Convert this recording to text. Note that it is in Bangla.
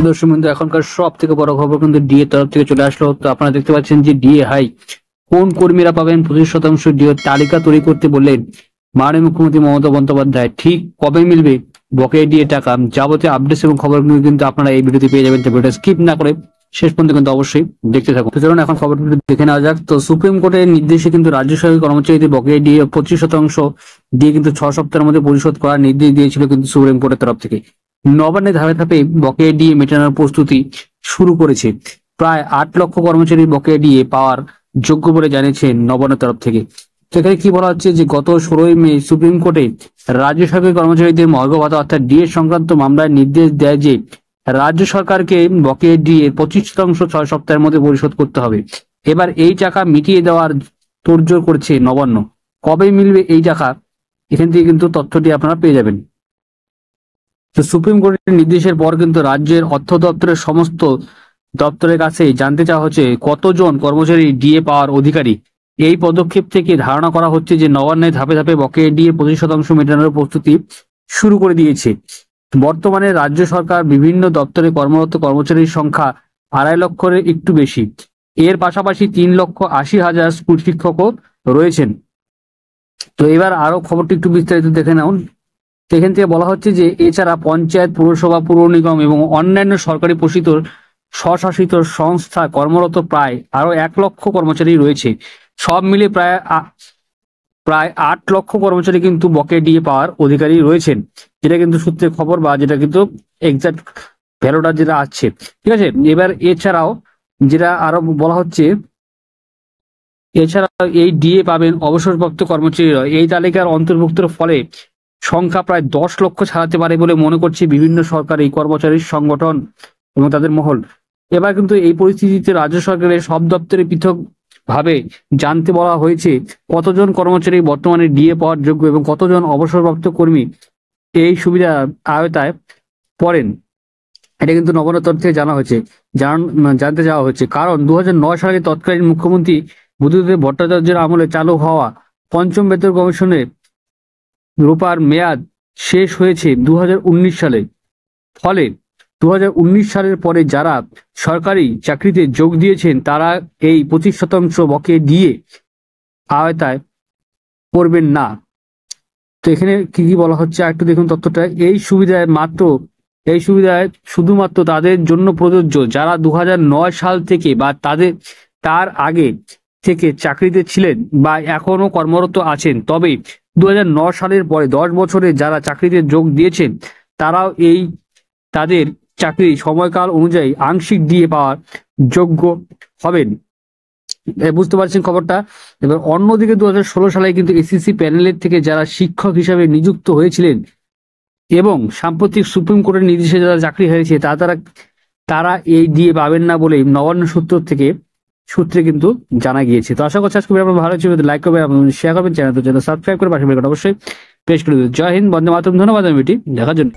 দর্শক বন্ধু, এখনকার সব থেকে বড় খবর কিন্তু ডিএ তরফ থেকে চলে আসলো। তো আপনারা দেখতে পাচ্ছেন যে ডিএ হাই কোন কর্মীরা পাবেন 25% ডিএ তালিকা তৈরি করতে বললেন মাননীয় মুখ্যমন্ত্রী মমতা বন্দ্যোপাধ্যায়। ঠিক কবে মিলবে বকেয়া ডিএ টাকা, যাবতীয় আপডেটস এবং খবরগুলো কিন্তু আপনারা এই ভিডিওতে পেয়ে যাবেন। তো ভিডিও স্কিপ না করে শেষ পর্যন্ত কিন্তু অবশ্যই দেখতে থাকুন। তো চলুন এখন খবরগুলো দেখে নেওয়া যাক। তো সুপ্রিম কোর্টের নির্দেশে কিন্তু রাজ্য সরকারি কর্মচারীদের বকেয়া ডিএ 25% দিয়ে কিন্তু 6 সপ্তাহের মধ্যে পরিশোধ করার নির্দেশ দিয়েছিল কিন্তু সুপ্রিম কোর্টের তরফ থেকে। নবান্নে ধাপে ধাপে বকেয়া ডিএ মেটানোর প্রস্তুতি শুরু করেছে। প্রায় 8 লক্ষ কর্মচারী বকেয়া ডিএ পাওয়ার যোগ্য বলে জানিয়েছে নবান্নের তরফ থেকে। সেখানে কি বলা হচ্ছে যে গত 16 মে সুপ্রিম কোর্টে রাজ্য সরকারি কর্মচারীদের মহার্ঘ ভাতা অর্থাৎ ডিএ সংক্রান্ত মামলায় নির্দেশ দেয় যে রাজ্য সরকারকে বকেয়া ডিএ 25% 6 সপ্তাহের মধ্যে পরিশোধ করতে হবে। এবার এই টাকা মিটিয়ে দেওয়ার তোড়জোড় করছে নবান্ন। কবে মিলবে এই টাকা, এখান থেকে কিন্তু তথ্যটি আপনারা পেয়ে যাবেন। তো সুপ্রিম কোর্টের নির্দেশের পর কিন্তু রাজ্যের অর্থ দপ্তরের সমস্ত দপ্তরের কাছে জানতে চাওয়া হচ্ছে কতজন কর্মচারী ডিএ পাওয়ার অধিকারী। এই পদক্ষেপ থেকে ধারণা করা হচ্ছে যে নবান্নে ধাপে ধাপে বকেয়া ডিএ 25% মেটানোর প্রস্তুতি শুরু করে দিয়েছে। বর্তমানে রাজ্য সরকার বিভিন্ন দপ্তরে কর্মরত কর্মচারীর সংখ্যা 2.5 লক্ষের একটু বেশি। এর পাশাপাশি 3,80,000 স্কুল শিক্ষকও রয়েছেন। তো এবার আরো খবরটি একটু বিস্তারিত দেখে নাও। সেখান থেকে বলা হচ্ছে যে এছাড়া পঞ্চায়েত, পুরসভা, পুর নিগম এবং অন্যান্য সরকারি পোষিত স্বশাসিত সংস্থা কর্মরত প্রায় আরো 1 লক্ষ কর্মচারী রয়েছে। সব মিলে প্রায় 8 লক্ষ কর্মচারী কিন্তু বকেয়া ডিএ পাওয়ার অধিকারী রয়েছেন। যেটা কিন্তু সূত্রের খবর বা যেটা কিন্তু এক্সাক্ট ভ্যালুটা যেটা আছে, ঠিক আছে। এবার এছাড়াও যেটা আরো বলা হচ্ছে, এছাড়াও এই ডিএ পাবেন অবসরপ্রাপ্ত কর্মচারীরা। এই তালিকার অন্তর্ভুক্তের ফলে সংখ্যা প্রায় 10 লক্ষ ছাড়াতে পারে বলে মনে করছে বিভিন্ন সরকারি কর্মচারীর সংগঠন এবং তাদের মহল। এবার কিন্তু এই পরিস্থিতিতে রাজ্য সরকারের সব দপ্তরে পৃথক ভাবে জানতে বলা হয়েছে কতজন কর্মচারী বর্তমানে ডিএ পাওয়ার যোগ্য এবং কতজন অবসরপ্রাপ্ত কর্মী এই সুবিধা আওতায় পড়েন। এটা কিন্তু নবান্নের তরফ থেকে জানতে চাওয়া হয়েছে। কারণ 2009 সালে তৎকালীন মুখ্যমন্ত্রী বুদ্ধদেব ভট্টাচার্যের আমলে চালু হওয়া পঞ্চম বেতন কমিশনের রূপার মেয়াদ শেষ হয়েছে 2019 সালে। ফলে 2019 সালের পরে যারা সরকারি চাকরিতে যোগ দিয়েছেন তারা এই 25% বকেয়া ডিএ আওতায় পড়বেন না। তো এখানে কি কি বলা হচ্ছে একটু দেখুন তথ্যটা। এই সুবিধায় শুধুমাত্র তাদের জন্য প্রযোজ্য যারা 2009 সাল থেকে বা তার আগে থেকে চাকরিতে ছিলেন বা এখনো কর্মরত আছেন। তবে 2009 সালের পরে 10 বছরে যারা চাকরিতে যোগ দিয়েছেন তারাও তাদের চাকরি সময়কাল অনুযায়ী আংশিক ডিএ পাওয়ার যোগ্য হবেন। বুঝতে পারছেন খবরটা। এবার অন্যদিকে 2016 সালে কিন্তু এসএসসি প্যানেলের থেকে যারা শিক্ষক হিসাবে নিযুক্ত হয়েছিলেন এবং সাম্প্রতিক সুপ্রিম কোর্টের নির্দেশে যারা চাকরি হয়েছে তারা এই ডিএ পাবেন না বলে নবান্ন সূত্রে কিন্তু জানা গিয়েছে। তো আশা করছি আজকে আপনার ভালো ছবি লাইক করবেন, শেয়ার করবেন, চ্যানেল সাবস্ক্রাইব করে পাশে বেল অবশ্যই প্রেস করে দেবেন। জয় হিন্দ, বন্দে মাতরম। ধন্যবাদ ভিডিওটি দেখার জন্য।